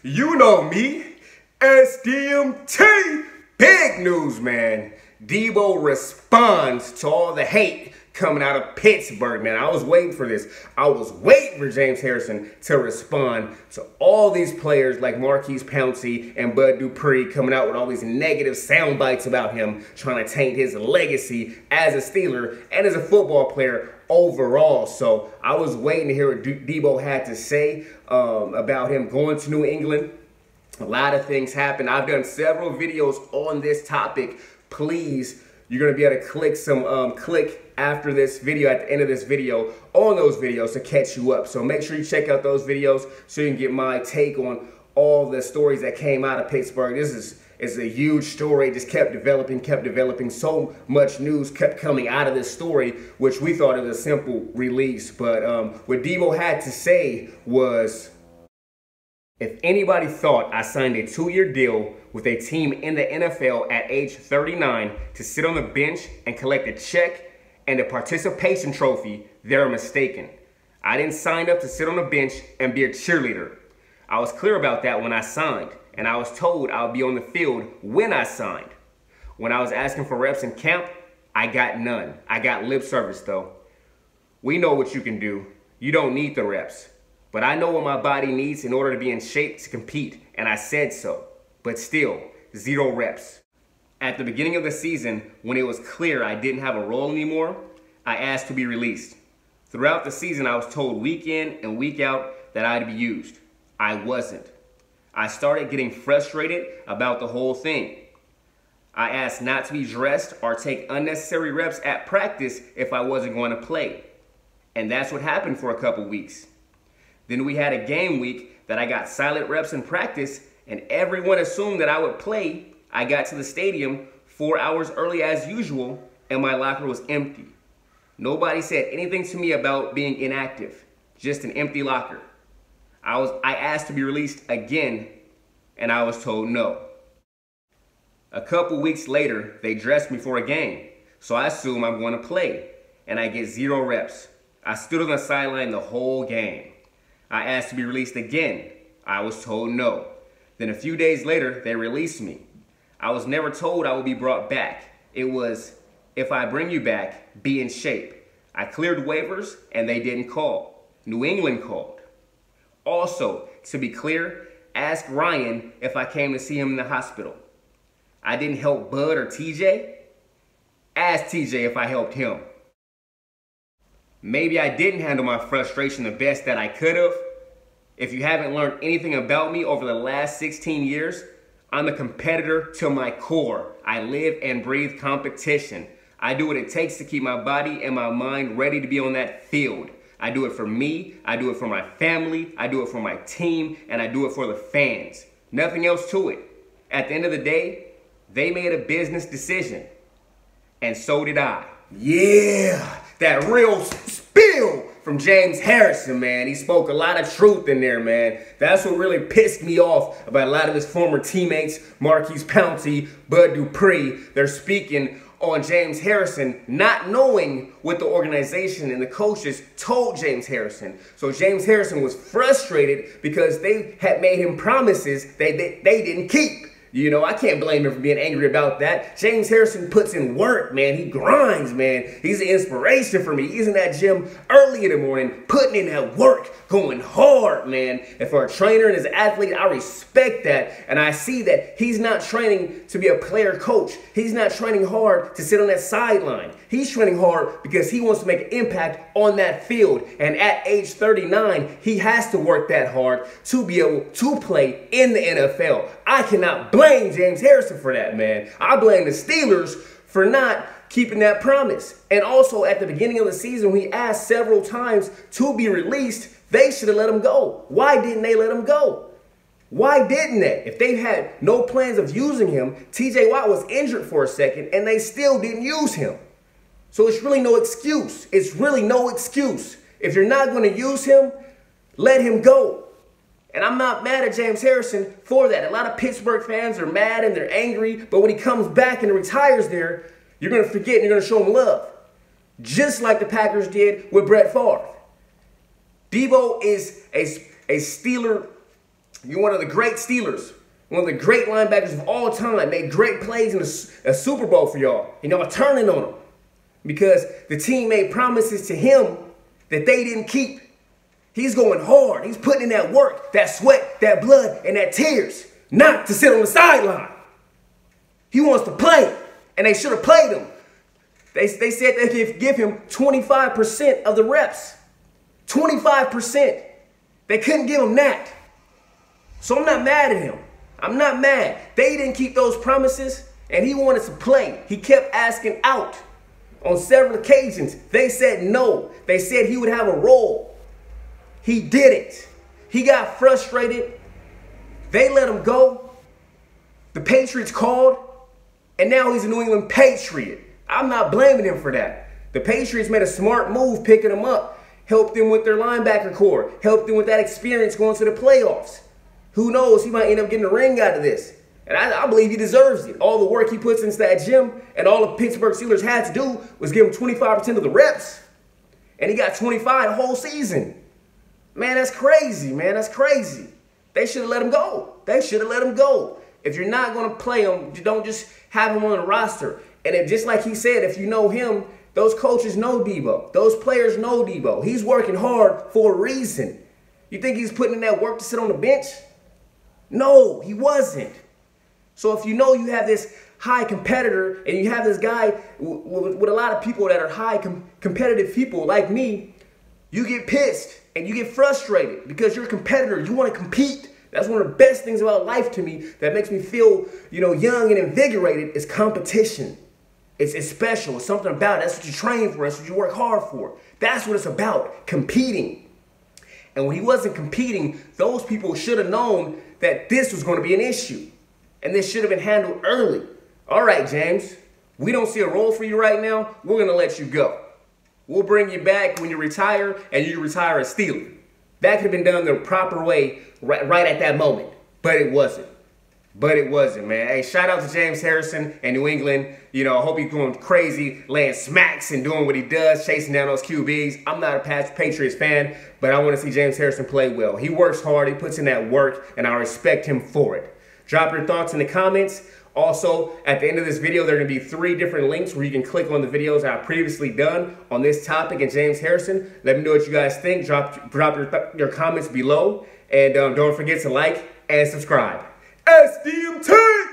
You know me, SDMT. Big news, man. Debo responds to all the hate coming out of Pittsburgh, man. I was waiting for this. I was waiting for James Harrison to respond to all these players like Maurkice Pouncey and Bud Dupree coming out with all these negative sound bites about him, trying to taint his legacy as a Steeler and as a football player overall. So I was waiting to hear what Debo had to say about him going to New England. A lot of things happened. I've done several videos on this topic. Please, you're going to be able to click after this video, at the end of this video, on those videos to catch you up. So make sure you check out those videos so you can get my take on all the stories that came out of Pittsburgh. This is a huge story. It just kept developing. So much news kept coming out of this story, which we thought it was a simple release. But what Debo had to say was, if anybody thought I signed a 2-year deal with a team in the NFL at age 39 to sit on the bench and collect a check and a participation trophy, they're mistaken. I didn't sign up to sit on the bench and be a cheerleader. I was clear about that when I signed, and I was told I would be on the field when I signed. When I was asking for reps in camp, I got none. I got lip service though. We know what you can do. You don't need the reps. But I know what my body needs in order to be in shape to compete, and I said so. But still, 0 reps. At the beginning of the season, when it was clear I didn't have a role anymore, I asked to be released. Throughout the season, I was told week in and week out that I'd be used. I wasn't. I started getting frustrated about the whole thing. I asked not to be dressed or take unnecessary reps at practice if I wasn't going to play. And that's what happened for a couple weeks. Then we had a game week that I got silent reps in practice, and everyone assumed that I would play. I got to the stadium 4 hours early as usual, and my locker was empty. Nobody said anything to me about being inactive, just an empty locker. I asked to be released again, and I was told no. A couple weeks later, they dressed me for a game, so I assume I'm going to play, and I get 0 reps. I stood on the sideline the whole game. I asked to be released again. I was told no. Then a few days later, they released me. I was never told I would be brought back. It was, if I bring you back, be in shape. I cleared waivers and they didn't call. New England called. Also, to be clear, ask Ryan if I came to see him in the hospital. I didn't help Bud or TJ. Ask TJ if I helped him. Maybe I didn't handle my frustration the best that I could have. If you haven't learned anything about me over the last 16 years, I'm a competitor to my core. I live and breathe competition. I do what it takes to keep my body and my mind ready to be on that field. I do it for me, I do it for my family, I do it for my team, and I do it for the fans. Nothing else to it. At the end of the day, they made a business decision. And so did I. Yeah, that real spill from James Harrison, man. He spoke a lot of truth in there, man. That's what really pissed me off about a lot of his former teammates, Maurkice Pouncey, Bud Dupree. They're speaking on James Harrison, not knowing what the organization and the coaches told James Harrison. So James Harrison was frustrated because they had made him promises they didn't keep. You know, I can't blame him for being angry about that. James Harrison puts in work, man. He grinds, man. He's an inspiration for me. He's in that gym early in the morning, putting in that work, going hard, man. And for a trainer and as an athlete, I respect that. And I see that he's not training to be a player coach. He's not training hard to sit on that sideline. He's training hard because he wants to make an impact on that field. And at age 39, he has to work that hard to be able to play in the NFL. I cannot blame James Harrison for that, man. I blame the Steelers for not keeping that promise. And also at the beginning of the season, we asked several times to be released. They should have let him go. Why didn't they let him go? Why didn't they? If they had no plans of using him, TJ Watt was injured for a second and they still didn't use him. So it's really no excuse. It's really no excuse. If you're not going to use him, let him go. And I'm not mad at James Harrison for that. A lot of Pittsburgh fans are mad and they're angry, but when he comes back and retires there, you're going to forget and you're going to show him love. Just like the Packers did with Brett Favre. Debo is a Steeler You're one of the great Steelers. One of the great linebackers of all time. Made great plays in a Super Bowl for y'all. And y'all turning on him. Because the team made promises to him that they didn't keep. He's going hard. He's putting in that work, that sweat, that blood, and that tears. Not to sit on the sideline. He wants to play. And they should have played him. They said they could give him 25% of the reps. 25%. They couldn't give him that. So I'm not mad at him. I'm not mad. They didn't keep those promises, and he wanted to play. He kept asking out. On several occasions, they said no. They said he would have a role. He didn't. He got frustrated. They let him go. The Patriots called, and now he's a New England Patriot. I'm not blaming him for that. The Patriots made a smart move picking him up, helped them with their linebacker core, helped them with that experience going to the playoffs. Who knows? He might end up getting a ring out of this. And I believe he deserves it. All the work he puts into that gym and all the Pittsburgh Steelers had to do was give him 25% of the reps. And he got 25 the whole season. Man, that's crazy, man. That's crazy. They should have let him go. They should have let him go. If you're not going to play him, you don't just have him on the roster. And if, just like he said, if you know him, those coaches know Deebo. Those players know Deebo. He's working hard for a reason. You think he's putting in that work to sit on the bench? No, he wasn't. So if you know you have this high competitor and you have this guy with a lot of people that are high competitive people like me, you get pissed and you get frustrated because you're a competitor. You want to compete. That's one of the best things about life to me that makes me feel, young and invigorated is competition. It's special. It's something about it. That's what you train for. That's what you work hard for. That's what it's about, competing. And when he wasn't competing, those people should have known that this was going to be an issue. And this should have been handled early. All right, James, we don't see a role for you right now. We're going to let you go. We'll bring you back when you retire, and you retire a Steeler. That could have been done the proper way right at that moment. But it wasn't. Man. Hey, shout out to James Harrison and New England. I hope he's going crazy, laying smacks and doing what he does, chasing down those QBs. I'm not a Patriots fan, but I want to see James Harrison play well. He works hard. He puts in that work, and I respect him for it. Drop your thoughts in the comments. Also, at the end of this video, there are going to be 3 different links where you can click on the videos I've previously done on this topic and James Harrison. Let me know what you guys think. Drop your comments below. And don't forget to like and subscribe. SDMT!